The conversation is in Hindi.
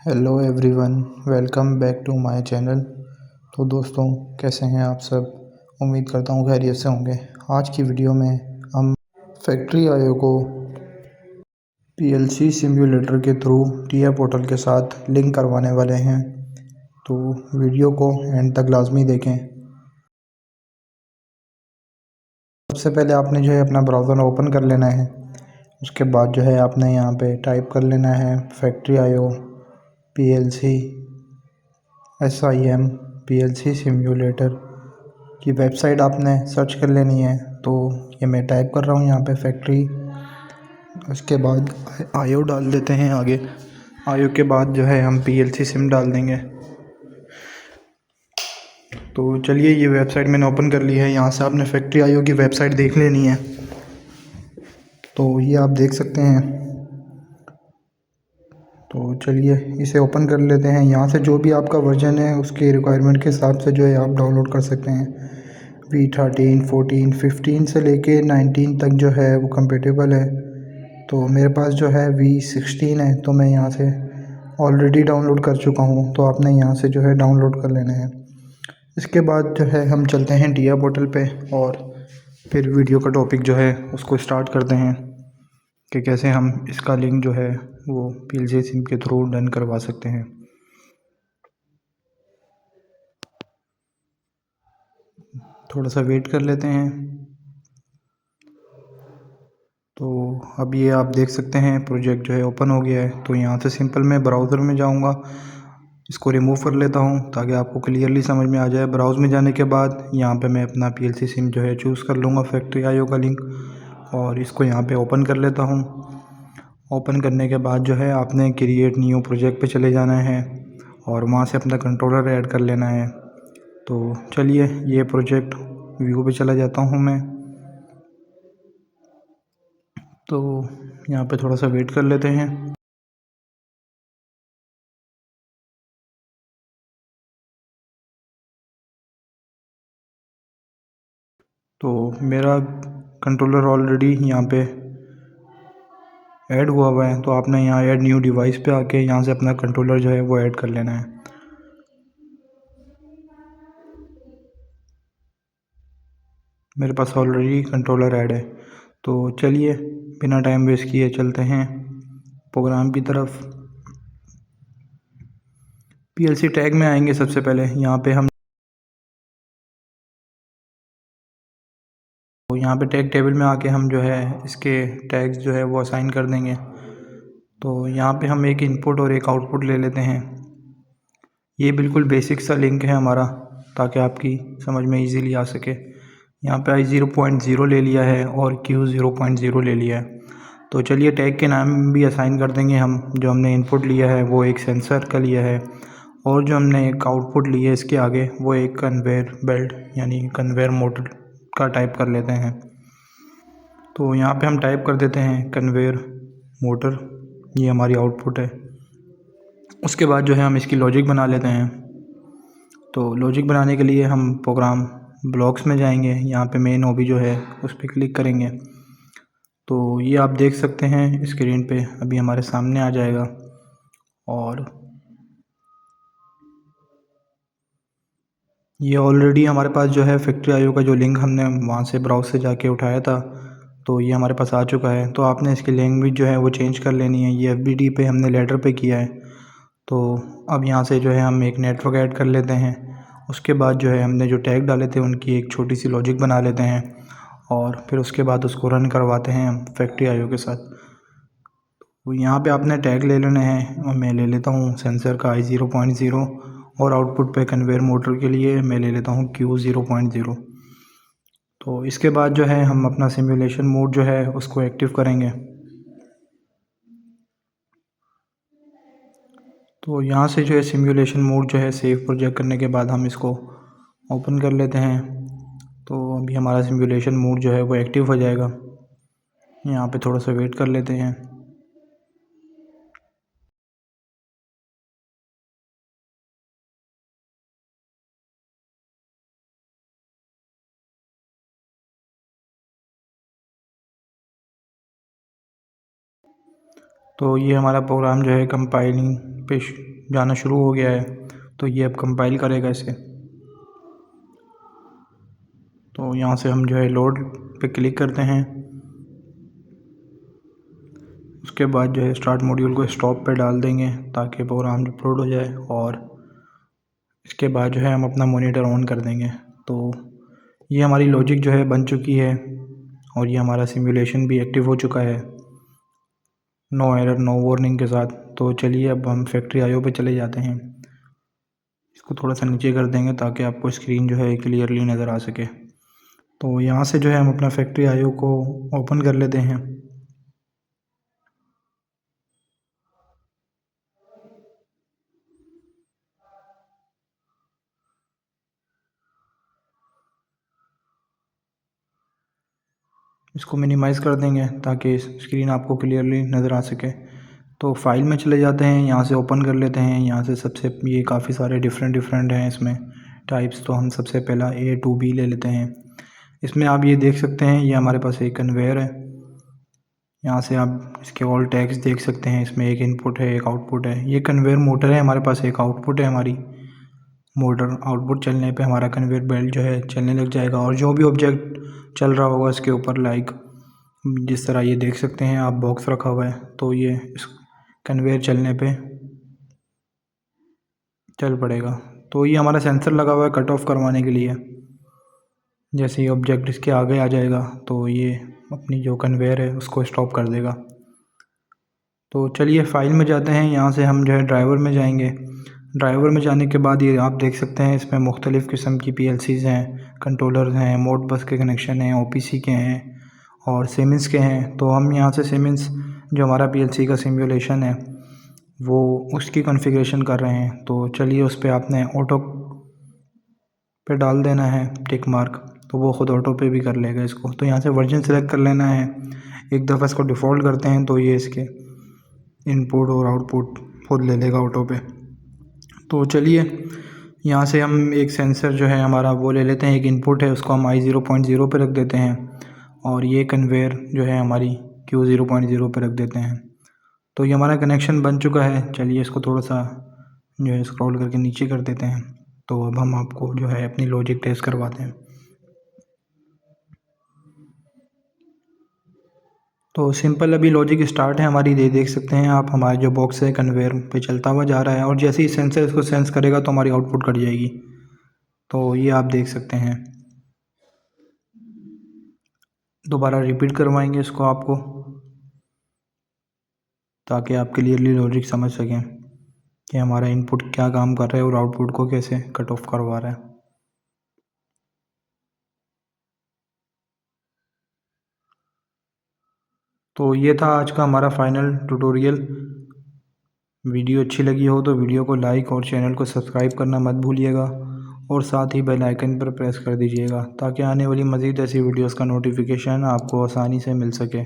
Hello everyone, welcome back to my channel. तो दोस्तों, कैसे हैं आप सब? उम्मीद करता हूँ खैरियत से होंगे। आज की वीडियो में हम फैक्ट्री आईओ को पीएलसी सिम्युलेटर के थ्रू टीआ पोर्टल के साथ लिंक करवाने वाले हैं। तो वीडियो को एंड तक लाजमी देखें। सबसे पहले आपने जो है अपना ब्राउज़र ओपन कर लेना है। उसके बाद जो है आपने यहाँ पे टाइप कर लेना है factory IO PLC SIM PLC simulator की वेबसाइट आपने सर्च कर लेनी है। तो ये मैं टाइप कर रहा हूँ यहाँ पे फैक्ट्री। उसके बाद आईओ डाल देते हैं आगे। आईओ के बाद जो है हम पीएलसी सिम डाल देंगे। तो चलिए, ये वेबसाइट मैंने ओपन कर ली है। यहाँ से आपने फैक्ट्री आईओ की वेबसाइट देख लेनी है। तो ये आप देख सकते हैं। तो चलिए इसे ओपन कर लेते हैं। यहाँ से जो भी आपका वर्जन है उसके रिक्वायरमेंट के हिसाब से जो है आप डाउनलोड कर सकते हैं। V13, 14, 15 से लेके 19 तक जो है वो कंपेटेबल है। तो मेरे पास जो है V16 है, तो मैं यहाँ से ऑलरेडी डाउनलोड कर चुका हूँ। तो आपने यहाँ से जो है डाउनलोड कर लेना है। इसके बाद जो है हम चलते हैं टीआ पोर्टल पे और फिर वीडियो का टॉपिक जो है उसको स्टार्ट करते हैं कि कैसे हम इसका लिंक जो है वो पीएलसी सिम के थ्रू डन करवा सकते हैं। थोड़ा सा वेट कर लेते हैं। तो अब ये आप देख सकते हैं प्रोजेक्ट जो है ओपन हो गया है। तो यहाँ से सिंपल मैं ब्राउज़र में जाऊँगा, इसको रिमूव कर लेता हूँ ताकि आपको क्लियरली समझ में आ जाए। ब्राउज़ में जाने के बाद यहाँ पे मैं अपना पीएलसी सिम जो है चूज़ कर लूँगा फैक्ट्री आईओ का लिंक, और इसको यहाँ पे ओपन कर लेता हूँ। ओपन करने के बाद जो है आपने क्रिएट न्यू प्रोजेक्ट पे चले जाना है और वहाँ से अपना कंट्रोलर ऐड कर लेना है। तो चलिए, ये प्रोजेक्ट व्यू पे चला जाता हूँ मैं। तो यहाँ पे थोड़ा सा वेट कर लेते हैं। तो मेरा कंट्रोलर ऑलरेडी यहाँ पे ऐड हुआ है। तो आपने यहाँ ऐड न्यू डिवाइस पे आके यहाँ से अपना कंट्रोलर जो है वो ऐड कर लेना है। मेरे पास ऑलरेडी कंट्रोलर ऐड है। तो चलिए, बिना टाइम वेस्ट किए चलते हैं प्रोग्राम की तरफ। पीएलसी टैग में आएंगे। सबसे पहले यहाँ पे हम तो यहाँ पे टैग टेबल में आके हम जो है इसके टैग्स जो है वो असाइन कर देंगे। तो यहाँ पे हम एक इनपुट और एक आउटपुट ले लेते हैं। ये बिल्कुल बेसिक सा लिंक है हमारा, ताकि आपकी समझ में इजीली आ सके। यहाँ पे I0.0 ले लिया है और Q0.0 ले लिया है। तो चलिए, टैग के नाम भी असाइन कर देंगे हम। जो हमने इनपुट लिया है वो एक सेंसर का लिया है, और जो हमने एक आउटपुट ली है इसके आगे वो एक कन्वेयर बेल्ट यानी कन्वेयर मोटर का टाइप कर लेते हैं। तो यहाँ पे हम टाइप कर देते हैं कन्वेयर मोटर। ये हमारी आउटपुट है। उसके बाद जो है हम इसकी लॉजिक बना लेते हैं। तो लॉजिक बनाने के लिए हम प्रोग्राम ब्लॉक्स में जाएंगे। यहाँ पे मेन ओबी जो है उस पर क्लिक करेंगे। तो ये आप देख सकते हैं स्क्रीन पे अभी हमारे सामने आ जाएगा। और ये ऑलरेडी हमारे पास जो है फैक्ट्री आईओ का जो लिंक हमने वहाँ से ब्राउज़ से जाके उठाया था, तो ये हमारे पास आ चुका है। तो आपने इसकी लैंग्वेज जो है वो चेंज कर लेनी है। ये FBD पे हमने लेटर पे किया है। तो अब यहाँ से जो है हम एक नेटवर्क ऐड कर लेते हैं। उसके बाद जो है हमने जो टैग डाले थे उनकी एक छोटी सी लॉजिक बना लेते हैं, और फिर उसके बाद उसको रन करवाते हैं हम फैक्ट्री आईओ के साथ। तो यहाँ पे आपने टैग ले लेने हैं, और मैं ले लेता हूँ सेंसर का I0.0, और आउटपुट पे कन्वेयर मोटर के लिए मैं ले लेता हूँ Q0.0। तो इसके बाद जो है हम अपना सिमुलेशन मोड जो है उसको एक्टिव करेंगे। तो यहाँ से जो है सिमुलेशन मोड जो है सेव प्रोजेक्ट करने के बाद हम इसको ओपन कर लेते हैं। तो अभी हमारा सिमुलेशन मोड जो है वो एक्टिव हो जाएगा। यहाँ पे थोड़ा सा वेट कर लेते हैं। तो ये हमारा प्रोग्राम जो है कंपाइलिंग पे जाना शुरू हो गया है। तो ये अब कंपाइल करेगा इसे। तो यहाँ से हम जो है लोड पे क्लिक करते हैं। उसके बाद जो है स्टार्ट मॉड्यूल को स्टॉप पे डाल देंगे ताकि प्रोग्राम अपलोड हो जाए, और इसके बाद जो है हम अपना मॉनिटर ऑन कर देंगे। तो ये हमारी लॉजिक जो है बन चुकी है, और ये हमारा सिमुलेशन भी एक्टिव हो चुका है, नो एरर नो वार्निंग के साथ। तो चलिए अब हम फैक्ट्री आईओ पे चले जाते हैं। इसको थोड़ा सा नीचे कर देंगे ताकि आपको स्क्रीन जो है क्लियरली नज़र आ सके। तो यहाँ से जो है हम अपना फैक्ट्री आईओ को ओपन कर लेते हैं। इसको मिनिमाइज़ कर देंगे ताकि स्क्रीन आपको क्लियरली नज़र आ सके। तो फाइल में चले जाते हैं, यहाँ से ओपन कर लेते हैं। यहाँ से सबसे ये काफ़ी सारे डिफरेंट हैं इसमें टाइप्स। तो हम सबसे पहला A to B ले लेते हैं। इसमें आप ये देख सकते हैं, ये हमारे पास एक कन्वेयर है। यहाँ से आप इसके ऑल टैग्स देख सकते हैं। इसमें एक इनपुट है, एक आउटपुट है। ये कन्वेयर मोटर है हमारे पास, एक आउटपुट है हमारी मोटर। आउटपुट चलने पे हमारा कन्वेयर बेल्ट जो है चलने लग जाएगा, और जो भी ऑब्जेक्ट चल रहा होगा इसके ऊपर, लाइक जिस तरह ये देख सकते हैं आप बॉक्स रखा हुआ है, तो ये इस कन्वेयर चलने पे चल पड़ेगा। तो ये हमारा सेंसर लगा हुआ है कट ऑफ करवाने के लिए। जैसे ही ऑब्जेक्ट इसके आगे आ जाएगा तो ये अपनी जो कन्वेयर है उसको स्टॉप कर देगा। तो चलिए फाइल में जाते हैं। यहाँ से हम जो है ड्राइवर में जाएंगे। ड्राइवर में जाने के बाद ये आप देख सकते हैं इसमें मुख्तलिफ़ किस्म की PLCs हैं, कंट्रोलर्स हैं, मोड बस के कनेक्शन हैं, OPC के हैं और सिमेंस के हैं। तो हम यहाँ से सिमेंस जो हमारा PLC का सिमुलेशन है वो उसकी कॉन्फ़िगरेशन कर रहे हैं। तो चलिए उस पर आपने ऑटो पे डाल देना है टिक मार्क, तो वो ख़ुद ऑटो पे भी कर लेगा इसको। तो यहाँ से वर्जन सेलेक्ट कर लेना है। एक दफ़ा इसको डिफ़ॉल्ट करते हैं तो ये इसके इनपुट और आउटपुट खुद ले लेगा ऑटो पे। तो चलिए यहाँ से हम एक सेंसर जो है हमारा वो ले लेते हैं। एक इनपुट है उसको हम I0.0 पे रख देते हैं, और ये कन्वेयर जो है हमारी Q0.0 पे रख देते हैं। तो ये हमारा कनेक्शन बन चुका है। चलिए इसको थोड़ा सा जो है स्क्रॉल करके नीचे कर देते हैं। तो अब हम आपको जो है अपनी लॉजिक टेस्ट करवाते हैं। तो सिंपल अभी लॉजिक स्टार्ट है हमारी, ये देख सकते हैं आप, हमारा जो बॉक्स है कन्वेयर पे चलता हुआ जा रहा है, और जैसे ही सेंसर इसको सेंस करेगा तो हमारी आउटपुट कट जाएगी। तो ये आप देख सकते हैं। दोबारा रिपीट करवाएंगे इसको आपको ताकि आप क्लियरली लॉजिक समझ सकें कि हमारा इनपुट क्या काम कर रहा है और आउटपुट को कैसे कट ऑफ करवा रहा है। तो ये था आज का हमारा फाइनल ट्यूटोरियल। वीडियो अच्छी लगी हो तो वीडियो को लाइक और चैनल को सब्सक्राइब करना मत भूलिएगा, और साथ ही बेल आइकन पर प्रेस कर दीजिएगा ताकि आने वाली मज़ीद ऐसी वीडियोस का नोटिफिकेशन आपको आसानी से मिल सके।